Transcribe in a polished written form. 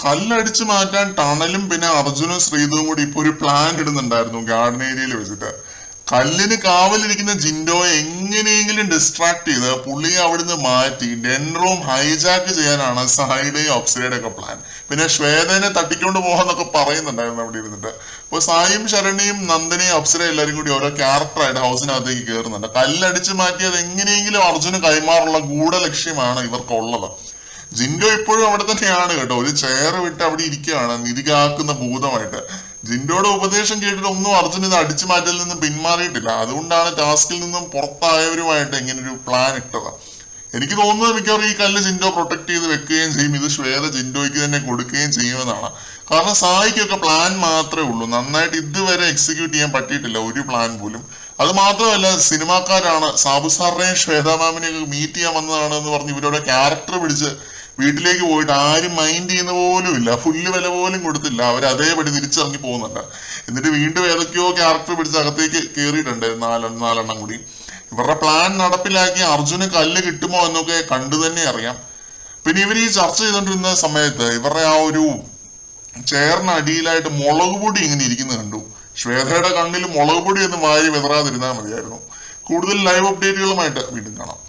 കല്ലടിച്ചു മാറ്റാൻ ടണലും പിന്നെ അർജുനും ശ്രീതുവും കൂടി ഇപ്പൊ ഒരു പ്ലാൻ ഇടുന്നുണ്ടായിരുന്നു ഗാർഡൻ ഏരിയയിൽ വെച്ചിട്ട്. കല്ലിന് കാവലിരിക്കുന്ന ജിൻഡോയെ എങ്ങനെയെങ്കിലും ഡിസ്ട്രാക്ട് ചെയ്ത് പുള്ളിയെ അവിടുന്ന് മാറ്റി ഡെൻറൂം ഹൈജാക്ക് ചെയ്യാനാണ് സായിയുടെയും അപ്സരയുടെ ഒക്കെ പ്ലാൻ. പിന്നെ ശ്വേതനെ തട്ടിക്കൊണ്ട് പോകാന്നൊക്കെ പറയുന്നുണ്ടായിരുന്നു അവിടെ ഇരുന്നിട്ട്. അപ്പൊ സായിയും ശരണ്യയും നന്ദനയും അപ്സരയും എല്ലാരും കൂടി ഓരോ ക്യാരക്ടറായിട്ട് ഹൗസിനകത്തേക്ക് കയറുന്നുണ്ട്. കല്ലടിച്ചു മാറ്റി അത് എങ്ങനെയെങ്കിലും അർജുന് കൈമാറുള്ള ഗൂഢലക്ഷ്യമാണ് ഇവർക്കുള്ളത്. ജിൻഡോ ഇപ്പോഴും അവിടെ തന്നെയാണ് കേട്ടോ. ഒരു ചെയർ വിട്ട് അവിടെ ഇരിക്കുകയാണ് നിധി കാക്കുന്ന ഭൂതമായിട്ട്. ജിൻഡോയുടെ ഉപദേശം കേട്ടിട്ട് ഒന്നും അർജുൻ ഇത് അടിച്ചു മാറ്റൽ നിന്നും പിന്മാറിയിട്ടില്ല. അതുകൊണ്ടാണ് ടാസ്കിൽ നിന്നും പുറത്തായവരുമായിട്ട് ഇങ്ങനെ ഒരു പ്ലാൻ ഇട്ടത്. എനിക്ക് തോന്നുന്നത് മിക്കവാറും ഈ കല്ല് ജിൻഡോ പ്രൊട്ടക്ട് ചെയ്ത് വെക്കുകയും ചെയ്യും, ഇത് ശ്വേത ജിൻഡോയ്ക്ക് തന്നെ കൊടുക്കുകയും ചെയ്യുമെന്നാണ്. കാരണം സായിക്കൊക്കെ പ്ലാൻ മാത്രമേ ഉള്ളൂ, നന്നായിട്ട് ഇതുവരെ എക്സിക്യൂട്ട് ചെയ്യാൻ പറ്റിയിട്ടില്ല ഒരു പ്ലാൻ പോലും. അത് മാത്രമല്ല, സിനിമാക്കാരാണ് സാബു സാറിനെയും ശ്വേതാ മാമിനെയൊക്കെ മീറ്റ് ചെയ്യാൻ വന്നതാണ് എന്ന് പറഞ്ഞ് ഇവരുടെ ക്യാരക്ടർ പിടിച്ച് വീട്ടിലേക്ക് പോയിട്ട് ആരും മൈൻഡ് ചെയ്യുന്ന പോലും ഇല്ല, പുല്ല് വില പോലും കൊടുത്തില്ല. അവർ അതേപടി തിരിച്ചിറങ്ങി പോകുന്നുണ്ട്. എന്നിട്ട് വീണ്ടും ഏതൊക്കെയോ ക്യാരക്ടർ പിടിച്ച് അകത്തേക്ക് കയറിയിട്ടുണ്ട് നാലെണ്ണം കൂടി. ഇവരുടെ പ്ലാൻ നടപ്പിലാക്കി അർജുന് കല്ല് കിട്ടുമോ എന്നൊക്കെ കണ്ടു തന്നെ അറിയാം. പിന്നെ ഇവർ ഈ ചർച്ച ചെയ്തുകൊണ്ടിരുന്ന സമയത്ത് ഇവരുടെ ആ ഒരു ചെയറിന് അടിയിലായിട്ട് മുളക് പൊടി ഇങ്ങനെ ഇരിക്കുന്നത് കണ്ടു. ശ്വേതയുടെ കണ്ണിൽ മുളക് പൊടി ഒന്നും വാരി വിതറാതിരുന്നാൽ മതിയായിരുന്നു. കൂടുതൽ ലൈവ് അപ്ഡേറ്റുകളുമായിട്ട് വീണ്ടും കാണാം.